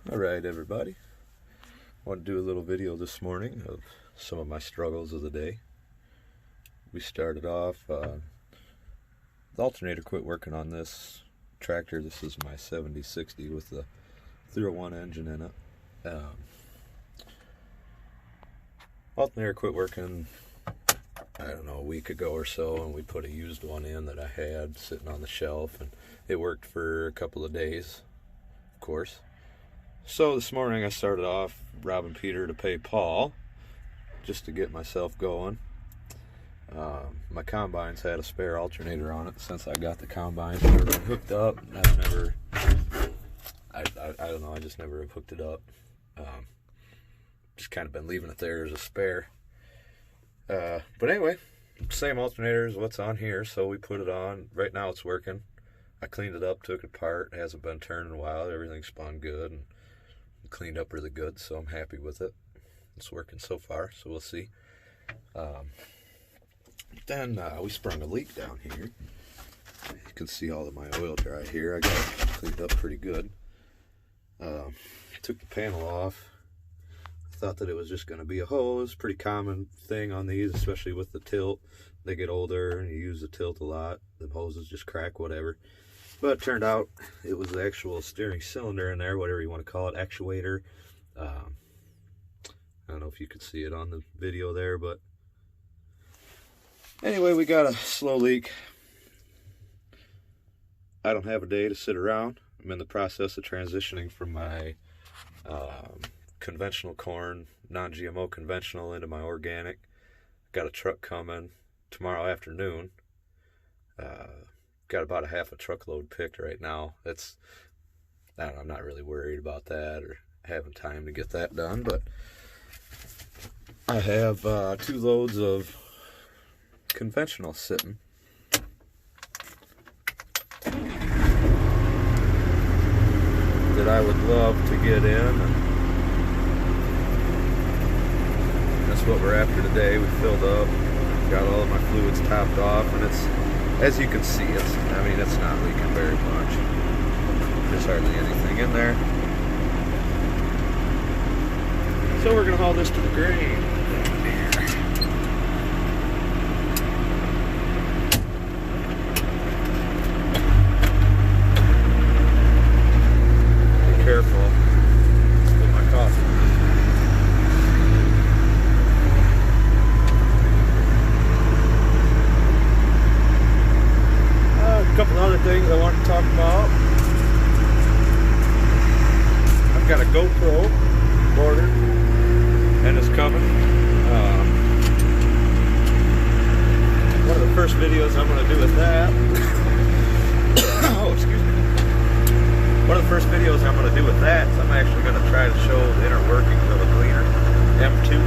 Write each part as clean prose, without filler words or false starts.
Alright everybody, I want to do a little video this morning of some of my struggles of the day. We started off, the alternator quit working on this tractor. This is my 7060 with the 301 engine in it. Alternator quit working, I don't know, a week ago or so, and we put a used one in that I had sitting on the shelf, and it worked for a couple of days, of course. So this morning I started off robbing Peter to pay Paul, just to get myself going. My combine's had a spare alternator on it since I got the combine. Never been hooked up. I don't know, I just never have hooked it up. Just kind of been leaving it there as a spare. But anyway, same alternator as what's on here, so we put it on. Right now it's working. I cleaned it up, took it apart. It hasn't been turned in a while. Everything spun good and cleaned up really good, so I'm happy with it. It's working so far, so we'll see. Then we sprung a leak down here. You can see all of my oil dry here. I got it cleaned up pretty good. Took the panel off. Thought that it was just going to be a hose. Pretty common thing on these, especially with the tilt. They get older and you use the tilt a lot. The hoses just crack, whatever. But it turned out it was the actual steering cylinder in there, whatever you want to call it, actuator. I don't know if you could see it on the video there, but anyway, we got a slow leak. I don't have a day to sit around. I'm in the process of transitioning from my conventional corn, non-GMO conventional, into my organic. Got a truck coming tomorrow afternoon. Got about a half a truckload picked right now. I don't know, I'm not really worried about that or having time to get that done, but I have 2 loads of conventional sitting. That I would love to get in, and that's what we're after today. We filled up, got all of my fluids topped off, and it's, as you can see, it's not leaking very much. There's hardly anything in there. So we're gonna haul this to the grain. Be careful. Spill my coffee. A couple other things I want to talk about. I've got a GoPro ordered, and it's coming. One of the first videos I'm going to do with that. Oh, excuse me. One of the first videos I'm going to do with that is I'm actually going to try to show the inner workings of a Gleaner M2.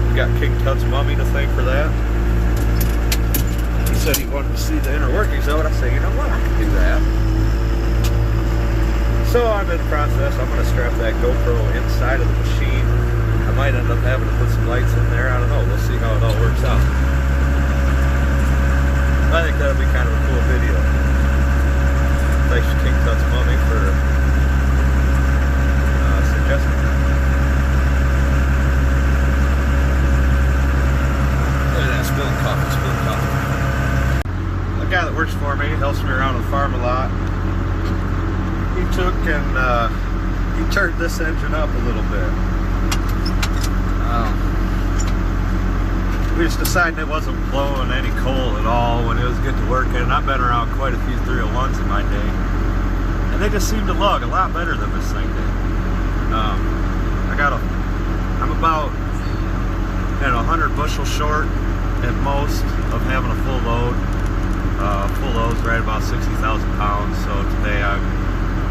We got King Tut's mummy to thank for that. He said he wanted to see the inner workings of it. I said, you know what, I can do that. So I'm in the process. I'm going to strap that GoPro inside of the machine. I might end up having to put some lights in there. I don't know. We'll see how it all works out. I think that'll be kind of a cool video. Thanks to King Tut's mummy for suggesting that. Look at that, spilling coffee, spilling coffee. The guy that works for me, helps me around the farm a lot. He took and he turned this engine up a little bit. We just decided it wasn't blowing any coal at all when it was getting to working. And I've been around quite a few 301s in my day, and they just seem to lug a lot better than this thing did. I'm about 100 bushels short at most of having a full load. Full load's right about 60,000 pounds. So today I'm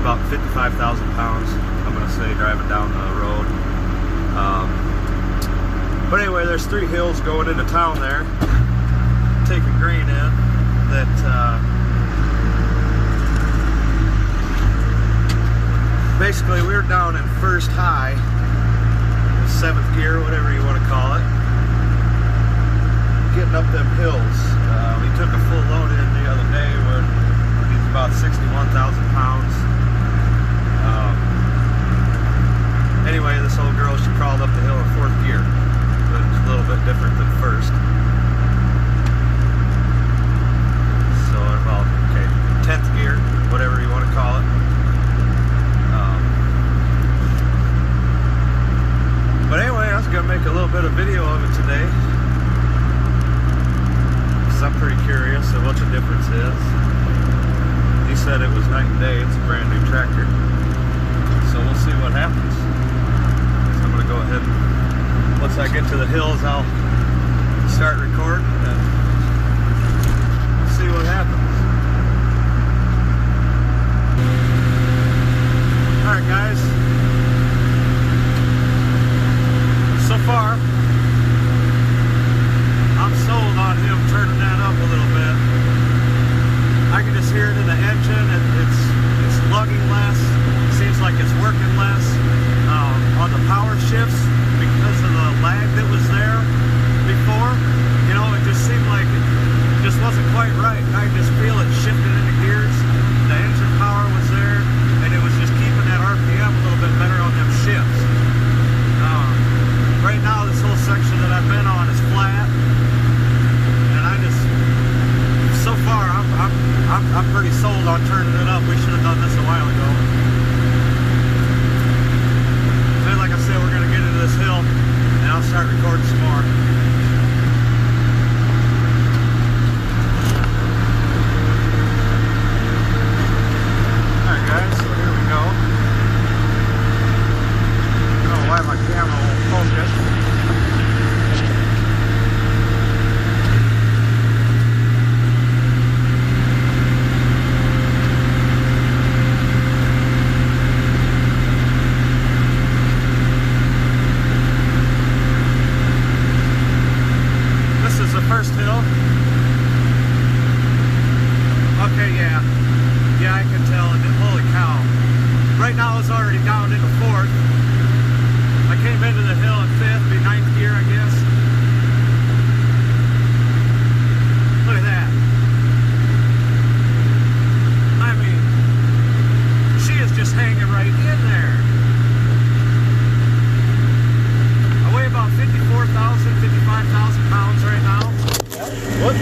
about 55,000 pounds, I'm going to say, driving down the road. But anyway, there's 3 hills going into town there, taking grain in, that basically we were down in first high, 7th gear, whatever you want to call it, getting up them hills. We took a full load in the other day when it was about 61,000 pounds. night and day. It's a brand new tractor. So we'll see what happens. So I'm going to go ahead and once I get to the hills, I'll start recording and see what happens. Alright guys, so far I'm sold on him turning that up a little bit. I can just hear it in the engine. It's lugging less. Seems like it's working less on the power shifts because of the lag that was there before. You know, it just seemed like it just wasn't quite right. I could just feel it shifting into gears. The engine power was there, and it was just keeping that RPM a little bit better on them shifts. Right now, this whole section that I've been on is flat, and I just, so far, I'm pretty sold on turning it up. We should have done this a while ago. Then, like I said, we're going to get into this hill, and I'll start recording some more. Alright guys, so here we go. I don't know why my camera won't focus. This is the first hill. Okay, yeah. Yeah, I can tell. Holy cow. Right now it's already down into 4th. I came into the hill at 5th, be 9th gear, I guess. Look at that. I mean, she is just hanging right in there. I weigh about 54,000, 55,000 pounds right now. What?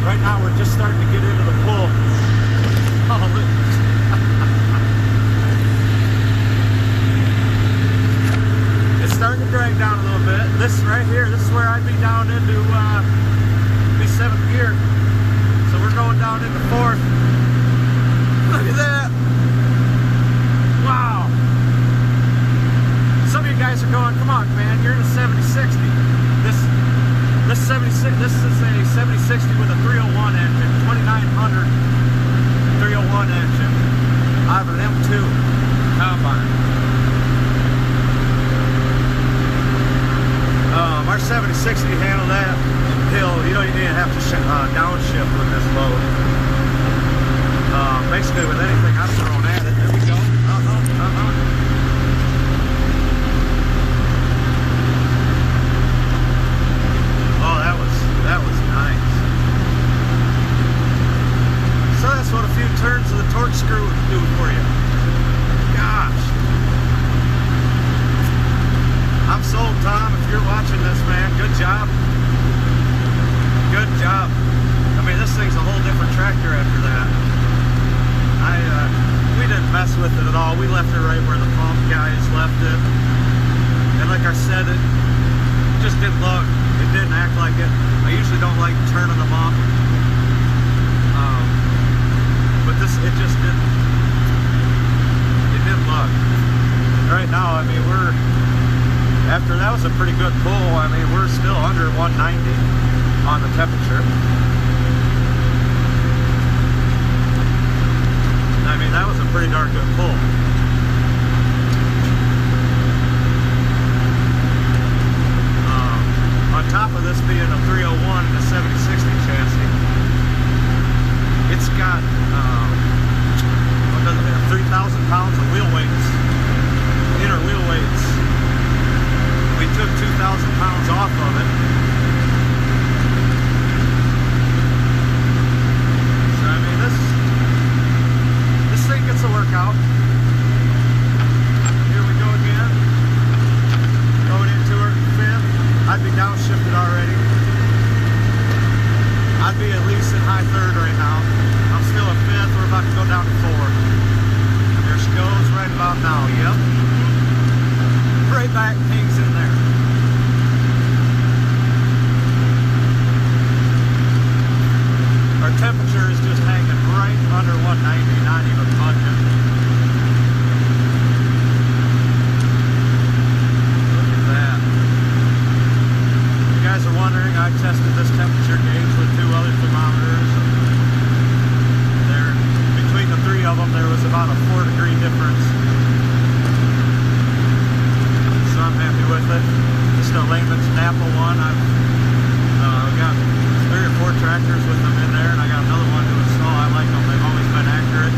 Right now we're just starting to get into the pull. Oh, look. It's starting to drag down a little bit. This right here, this is where I'd be down into be 7th gear. So we're going down into 4th. Look at that. Wow. Some of you guys are going, come on man, you're in a 7060. This 76, this is a 7060 with a 301 engine, 2900 301 engine. I have an M2 combine. Our 7060 handle that hill. You don't even have to downshift with this load. Basically with anything I'm throwing at it. There we go. That was nice. So that's what a few turns of the torque screw would do for you. Gosh. I'm sold, Tom. If you're watching this, man, good job. Good job. I mean, this thing's a whole different tractor after that. We didn't mess with it at all. We left it right where the pump guys left it. And like I said, it just didn't look. It didn't act like it. I usually don't like turning them up. But this, it just didn't. It didn't look. Right now, I mean, after that was a pretty good pull. I mean, we're still under 190 on the temperature. I mean, that was a pretty darn good pull. On top of this being a 301 and a 7060 chassis, it's got 3,000 pounds of wheel weights, inner wheel weights. We took 2,000 pounds off of it. So I mean, this thing gets a workout. Here we go again. Going into her 5th. I'd be downshifted already. I'd be at least in high 3rd right now. I'm still at 5th. We're about to go down to 4. There she goes right about now. Yep. Right back, hangs in there. Our temperature is just hanging right under 190, not even budging. Look at that. If you guys are wondering, I tested this temperature gauge with 2 other thermometers. Between the 3 of them, there was about a 4-degree difference. So I'm happy with it. Just a layman's Napa one. I've got 3 or 4 tractors with them in there, and I got another one doing snow. I like them. They've always been accurate.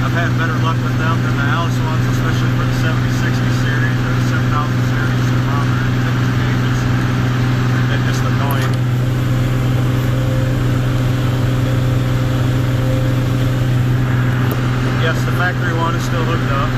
I've had better luck with them than the Alice ones, especially for the 7060 series or the 7000 series thermometer temperature gauges. They're just annoying. Yes, the factory one is still hooked up.